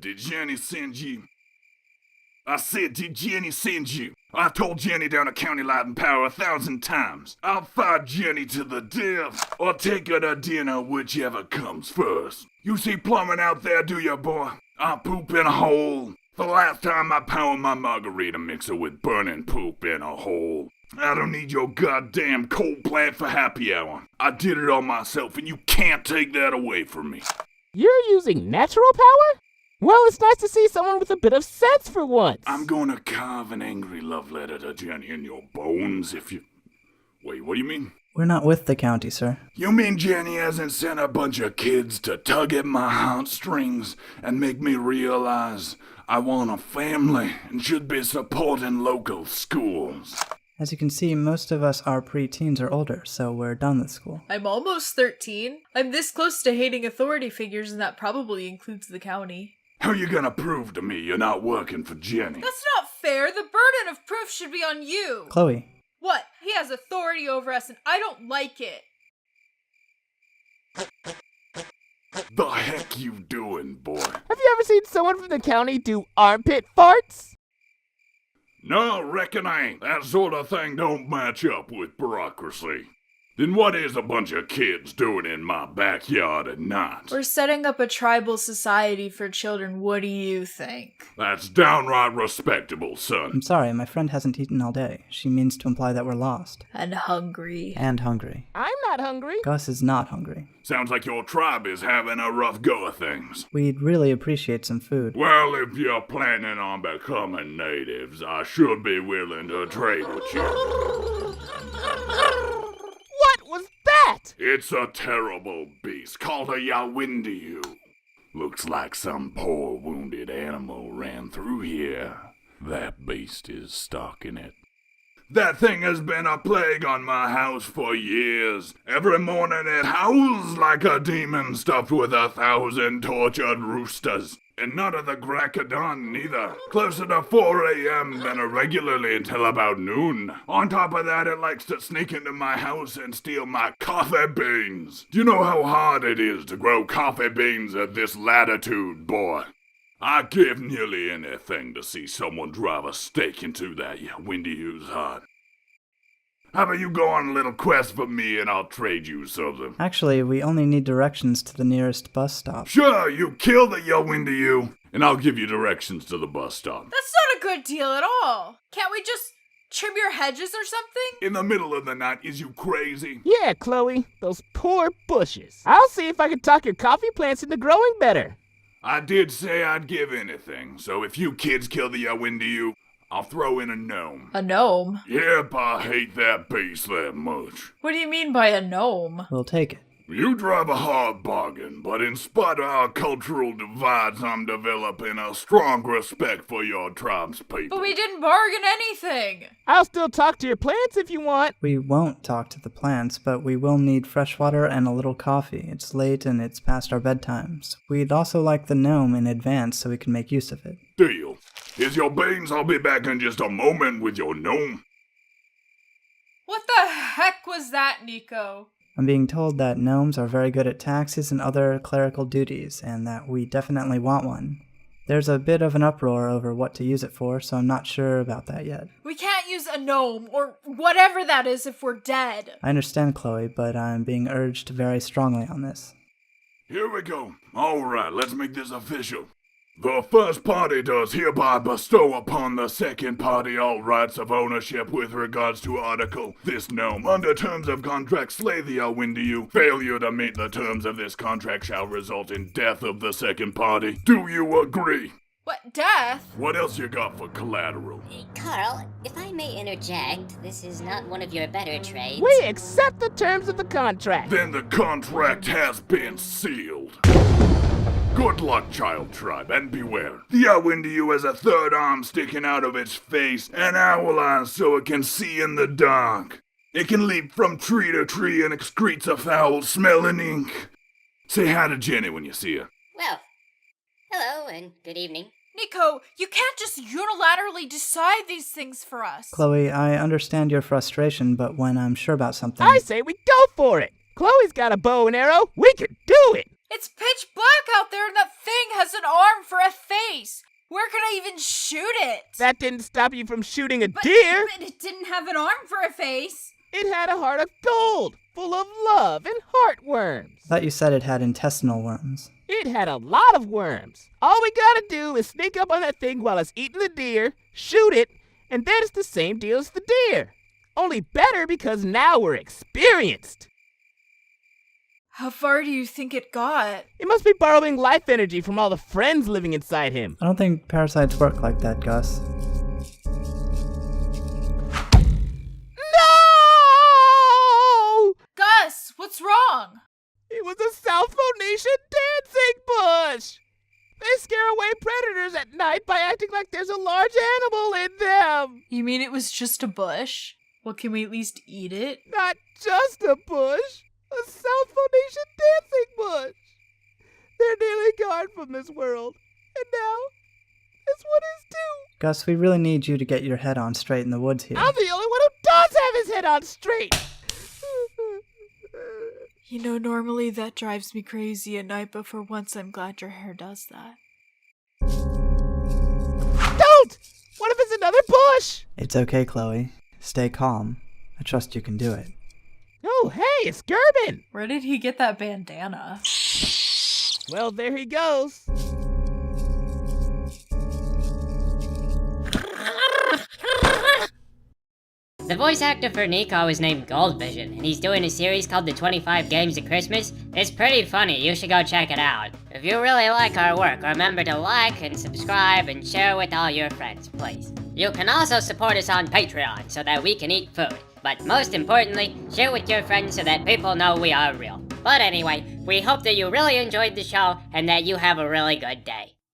Did Jenny send you? I said, did Jenny send you? I told Jenny down at County Light and Power 1,000 times. I'll fight Jenny to the death, or take her to dinner, whichever comes first. You see plumbing out there, do ya, boy? I poop in a hole. The last time I pounded my margarita mixer with burning poop in a hole. I don't need your goddamn coal plant for happy hour. I did it all myself, and you can't take that away from me. You're using natural power? Well, it's nice to see someone with a bit of sense for once. I'm gonna carve an angry love letter to Jenny in your bones if you... Wait, what do you mean? We're not with the county, sir. You mean Jenny hasn't sent a bunch of kids to tug at my heartstrings and make me realize I want a family and should be supporting local schools? As you can see, most of us are preteens or older, so we're done with school. I'm almost 13. I'm this close to hating authority figures, and that probably includes the county. How you gonna prove to me you're not working for Jenny? That's not fair. The burden of proof should be on you. Chloe. What? He has authority over us, and I don't like it. The heck you doing, boy? Have you ever seen someone from the county do armpit farts? No, reckon I ain't. That sort of thing don't match up with bureaucracy. Then what is a bunch of kids doing in my backyard at night? We're setting up a tribal society for children. What do you think? That's downright respectable, son. I'm sorry, my friend hasn't eaten all day. She means to imply that we're lost. And hungry. And hungry. I'm not hungry. Gus is not hungry. Sounds like your tribe is having a rough go of things. We'd really appreciate some food. Well, if you're planning on becoming natives, I should be willing to trade with you. What was that? It's a terrible beast called a Yawindiu. Looks like some poor wounded animal ran through here. That beast is stalking it. That thing has been a plague on my house for years. Every morning it howls like a demon stuffed with 1,000 tortured roosters. And none of the crack of dawn, neither. Closer to 4 a.m. than irregularly until about noon. On top of that, it likes to sneak into my house and steal my coffee beans. Do you know how hard it is to grow coffee beans at this latitude, boy? I'd give nearly anything to see someone drive a stake into that Yawindiu's heart. How about you go on a little quest for me and I'll trade you something? Actually, we only need directions to the nearest bus stop. Sure, you kill the Yawindiu, and I'll give you directions to the bus stop. That's not a good deal at all. Can't we just trim your hedges or something? In the middle of the night, is you crazy? Yeah, Chloe, those poor bushes. I'll see if I can talk your coffee plants into growing better. I did say I'd give anything, so if you kids kill the Yawindiu, I'll throw in a gnome. A gnome? Yep, I hate that beast that much. What do you mean by a gnome? We'll take it. You drive a hard bargain, but in spite of our cultural divides, I'm developing a strong respect for your tribe's people. But we didn't bargain anything. I'll still talk to your plants if you want. We won't talk to the plants, but we will need fresh water and a little coffee. It's late and it's past our bedtimes. We'd also like the gnome in advance so we can make use of it. Deal. Here's your beans. I'll be back in just a moment with your gnome. What the heck was that, Nico? I'm being told that gnomes are very good at taxes and other clerical duties, and that we definitely want one. There's a bit of an uproar over what to use it for, so I'm not sure about that yet. We can't use a gnome, or whatever that is, if we're dead. I understand, Chloe, but I'm being urged very strongly on this. Here we go. All right, let's make this official. The first party does hereby bestow upon the second party all rights of ownership with regards to article. This gnome, under terms of contract, slay the Yawindiu. Failure to meet the terms of this contract shall result in death of the second party. Do you agree? What, death? What else you got for collateral? Carl, if I may interject, this is not one of your better trades. We accept the terms of the contract. Then the contract has been sealed. Good luck, child tribe, and beware. The Yawindiu has a third arm sticking out of its face, and owl eyes so it can see in the dark. It can leap from tree to tree and excretes a foul-smelling ink. Say hi to Jenny when you see her. Well, hello and good evening. Nico, you can't just unilaterally decide these things for us. Chloe, I understand your frustration, but when I'm sure about something... I say we go for it. Chloe's got a bow and arrow. We can do it. It's pitch black out there and that thing has an arm for a face. Where could I even shoot it? That didn't stop you from shooting a deer. But it didn't have an arm for a face. It had a heart of gold, full of love and heartworms. I thought you said it had intestinal worms. It had a lot of worms. All we gotta do is sneak up on that thing while it's eating the deer, shoot it, and then it's the same deal as the deer. Only better because now we're experienced. How far do you think it got? It must be borrowing life energy from all the friends living inside him. I don't think parasites work like that, Gus. No! Gus, what's wrong? It was a South Phonation dancing bush! They scare away predators at night by acting like there's a large animal in them! You mean it was just a bush? Well, can we at least eat it? Not just a bush! A South Phonation dancing bush! They're nearly gone from this world, and now this one is too. Gus, we really need you to get your head on straight in the woods here. I'm the only one who does have his head on straight! You know, normally that drives me crazy at night, but for once I'm glad your hair does that. Don't! What if it's another bush? It's okay, Chloe. Stay calm. I trust you can do it. Oh, hey, it's Gerben! Where did he get that bandana? Well, there he goes. The voice actor for Nico is named Goldvision, and he's doing a series called The 25 Games of Christmas. It's pretty funny, you should go check it out. If you really like our work, remember to like and subscribe and share with all your friends, please. You can also support us on Patreon so that we can eat food. But most importantly, share with your friends so that people know we are real. But anyway, we hope that you really enjoyed the show and that you have a really good day.